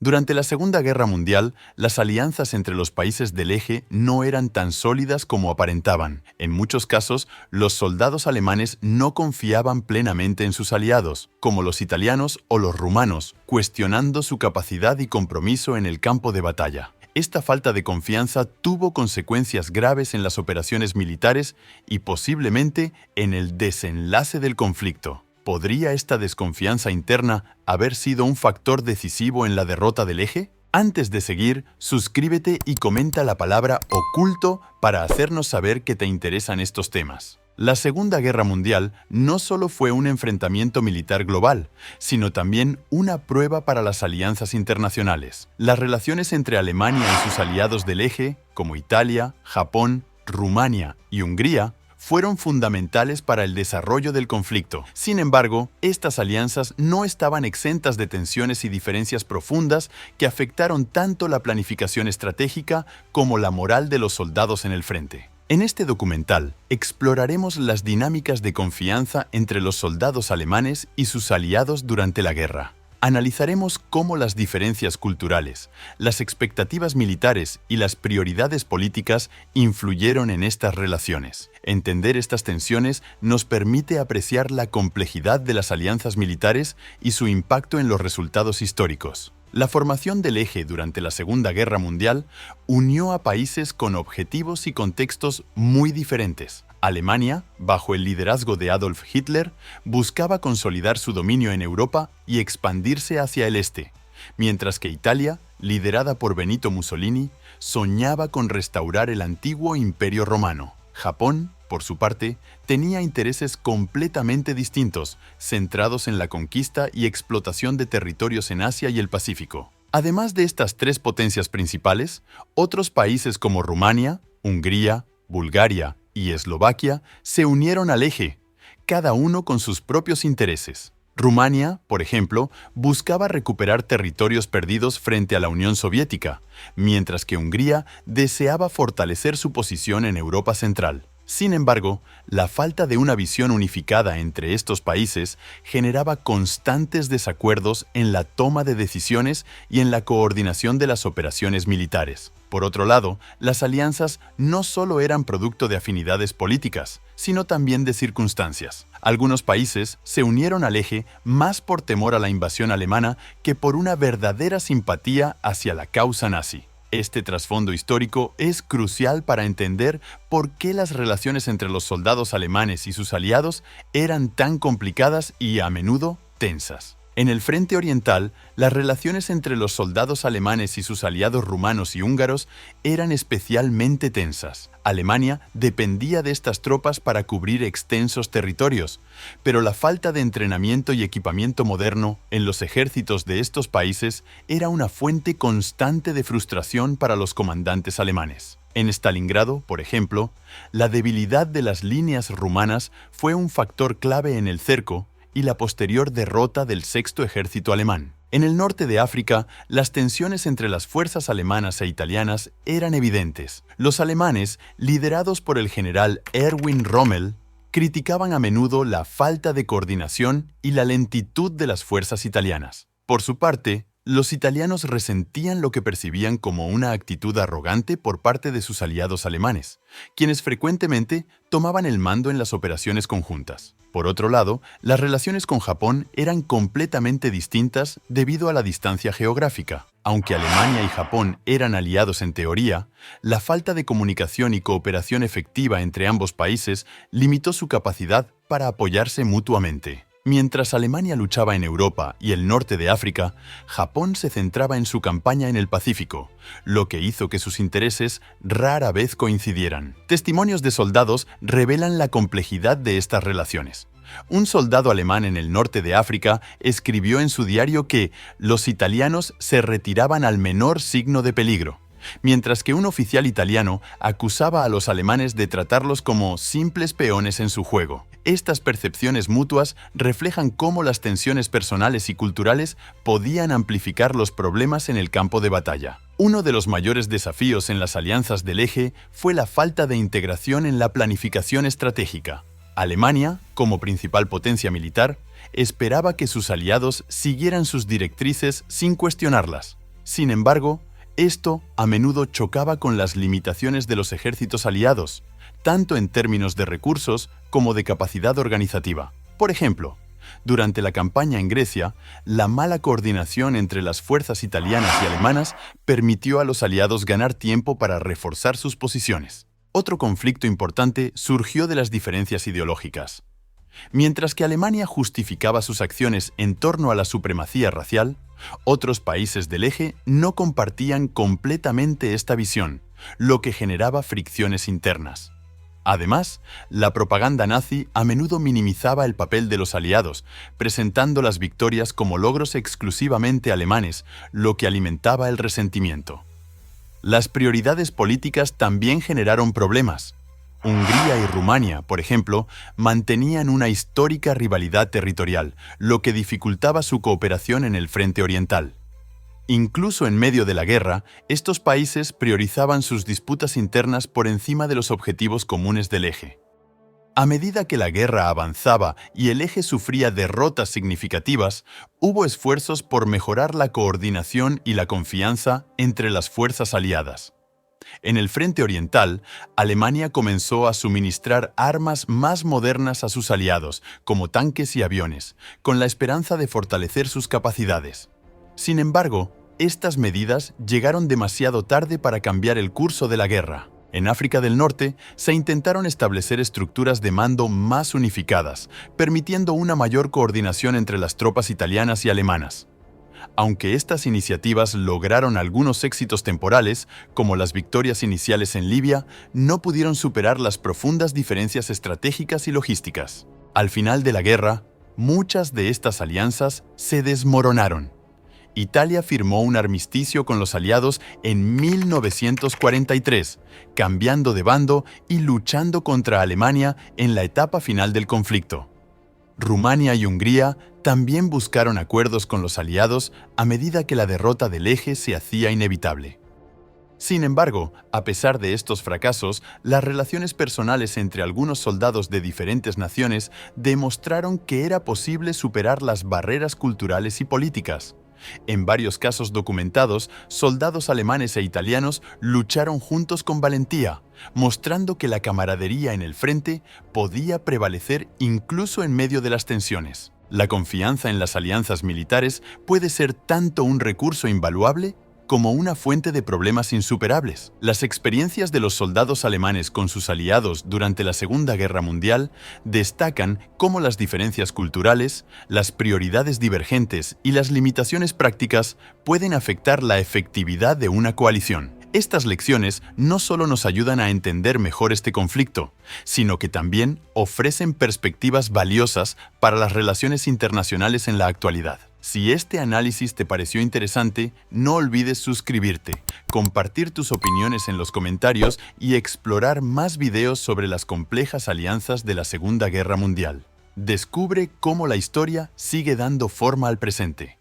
Durante la Segunda Guerra Mundial, las alianzas entre los países del eje no eran tan sólidas como aparentaban. En muchos casos, los soldados alemanes no confiaban plenamente en sus aliados, como los italianos o los rumanos, cuestionando su capacidad y compromiso en el campo de batalla. Esta falta de confianza tuvo consecuencias graves en las operaciones militares y posiblemente en el desenlace del conflicto. ¿Podría esta desconfianza interna haber sido un factor decisivo en la derrota del eje? Antes de seguir, suscríbete y comenta la palabra oculto para hacernos saber que te interesan estos temas. La Segunda Guerra Mundial no solo fue un enfrentamiento militar global, sino también una prueba para las alianzas internacionales. Las relaciones entre Alemania y sus aliados del eje, como Italia, Japón, Rumania y Hungría, fueron fundamentales para el desarrollo del conflicto. Sin embargo, estas alianzas no estaban exentas de tensiones y diferencias profundas que afectaron tanto la planificación estratégica como la moral de los soldados en el frente. En este documental, exploraremos las dinámicas de confianza entre los soldados alemanes y sus aliados durante la guerra. Analizaremos cómo las diferencias culturales, las expectativas militares y las prioridades políticas influyeron en estas relaciones. Entender estas tensiones nos permite apreciar la complejidad de las alianzas militares y su impacto en los resultados históricos. La formación del eje durante la Segunda Guerra Mundial unió a países con objetivos y contextos muy diferentes. Alemania, bajo el liderazgo de Adolf Hitler, buscaba consolidar su dominio en Europa y expandirse hacia el este, mientras que Italia, liderada por Benito Mussolini, soñaba con restaurar el antiguo Imperio Romano. Japón, por su parte, tenía intereses completamente distintos, centrados en la conquista y explotación de territorios en Asia y el Pacífico. Además de estas tres potencias principales, otros países como Rumania, Hungría, Bulgaria y Eslovaquia se unieron al eje, cada uno con sus propios intereses. Rumania, por ejemplo, buscaba recuperar territorios perdidos frente a la Unión Soviética, mientras que Hungría deseaba fortalecer su posición en Europa Central. Sin embargo, la falta de una visión unificada entre estos países generaba constantes desacuerdos en la toma de decisiones y en la coordinación de las operaciones militares. Por otro lado, las alianzas no solo eran producto de afinidades políticas, sino también de circunstancias. Algunos países se unieron al eje más por temor a la invasión alemana que por una verdadera simpatía hacia la causa nazi. Este trasfondo histórico es crucial para entender por qué las relaciones entre los soldados alemanes y sus aliados eran tan complicadas y a menudo tensas. En el frente oriental, las relaciones entre los soldados alemanes y sus aliados rumanos y húngaros eran especialmente tensas. Alemania dependía de estas tropas para cubrir extensos territorios, pero la falta de entrenamiento y equipamiento moderno en los ejércitos de estos países era una fuente constante de frustración para los comandantes alemanes. En Stalingrado, por ejemplo, la debilidad de las líneas rumanas fue un factor clave en el cerco y la posterior derrota del Sexto Ejército alemán. En el norte de África, las tensiones entre las fuerzas alemanas e italianas eran evidentes. Los alemanes, liderados por el general Erwin Rommel, criticaban a menudo la falta de coordinación y la lentitud de las fuerzas italianas. Por su parte, los italianos resentían lo que percibían como una actitud arrogante por parte de sus aliados alemanes, quienes frecuentemente tomaban el mando en las operaciones conjuntas. Por otro lado, las relaciones con Japón eran completamente distintas debido a la distancia geográfica. Aunque Alemania y Japón eran aliados en teoría, la falta de comunicación y cooperación efectiva entre ambos países limitó su capacidad para apoyarse mutuamente. Mientras Alemania luchaba en Europa y el norte de África, Japón se centraba en su campaña en el Pacífico, lo que hizo que sus intereses rara vez coincidieran. Testimonios de soldados revelan la complejidad de estas relaciones. Un soldado alemán en el norte de África escribió en su diario que los italianos se retiraban al menor signo de peligro, mientras que un oficial italiano acusaba a los alemanes de tratarlos como simples peones en su juego. Estas percepciones mutuas reflejan cómo las tensiones personales y culturales podían amplificar los problemas en el campo de batalla. Uno de los mayores desafíos en las alianzas del eje fue la falta de integración en la planificación estratégica. Alemania, como principal potencia militar, esperaba que sus aliados siguieran sus directrices sin cuestionarlas. Sin embargo, esto a menudo chocaba con las limitaciones de los ejércitos aliados, tanto en términos de recursos como de capacidad organizativa. Por ejemplo, durante la campaña en Grecia, la mala coordinación entre las fuerzas italianas y alemanas permitió a los aliados ganar tiempo para reforzar sus posiciones. Otro conflicto importante surgió de las diferencias ideológicas. Mientras que Alemania justificaba sus acciones en torno a la supremacía racial, otros países del eje no compartían completamente esta visión, lo que generaba fricciones internas. Además, la propaganda nazi a menudo minimizaba el papel de los aliados, presentando las victorias como logros exclusivamente alemanes, lo que alimentaba el resentimiento. Las prioridades políticas también generaron problemas. Hungría y Rumania, por ejemplo, mantenían una histórica rivalidad territorial, lo que dificultaba su cooperación en el frente oriental. Incluso en medio de la guerra, estos países priorizaban sus disputas internas por encima de los objetivos comunes del eje. A medida que la guerra avanzaba y el eje sufría derrotas significativas, hubo esfuerzos por mejorar la coordinación y la confianza entre las fuerzas aliadas. En el frente oriental, Alemania comenzó a suministrar armas más modernas a sus aliados, como tanques y aviones, con la esperanza de fortalecer sus capacidades. Sin embargo, estas medidas llegaron demasiado tarde para cambiar el curso de la guerra. En África del Norte, se intentaron establecer estructuras de mando más unificadas, permitiendo una mayor coordinación entre las tropas italianas y alemanas. Aunque estas iniciativas lograron algunos éxitos temporales, como las victorias iniciales en Libia, no pudieron superar las profundas diferencias estratégicas y logísticas. Al final de la guerra, muchas de estas alianzas se desmoronaron. Italia firmó un armisticio con los aliados en 1943, cambiando de bando y luchando contra Alemania en la etapa final del conflicto. Rumania y Hungría también buscaron acuerdos con los aliados a medida que la derrota del eje se hacía inevitable. Sin embargo, a pesar de estos fracasos, las relaciones personales entre algunos soldados de diferentes naciones demostraron que era posible superar las barreras culturales y políticas. En varios casos documentados, soldados alemanes e italianos lucharon juntos con valentía, mostrando que la camaradería en el frente podía prevalecer incluso en medio de las tensiones. La confianza en las alianzas militares puede ser tanto un recurso invaluable como una fuente de problemas insuperables. Las experiencias de los soldados alemanes con sus aliados durante la Segunda Guerra Mundial destacan cómo las diferencias culturales, las prioridades divergentes y las limitaciones prácticas pueden afectar la efectividad de una coalición. Estas lecciones no solo nos ayudan a entender mejor este conflicto, sino que también ofrecen perspectivas valiosas para las relaciones internacionales en la actualidad. Si este análisis te pareció interesante, no olvides suscribirte, compartir tus opiniones en los comentarios y explorar más videos sobre las complejas alianzas de la Segunda Guerra Mundial. Descubre cómo la historia sigue dando forma al presente.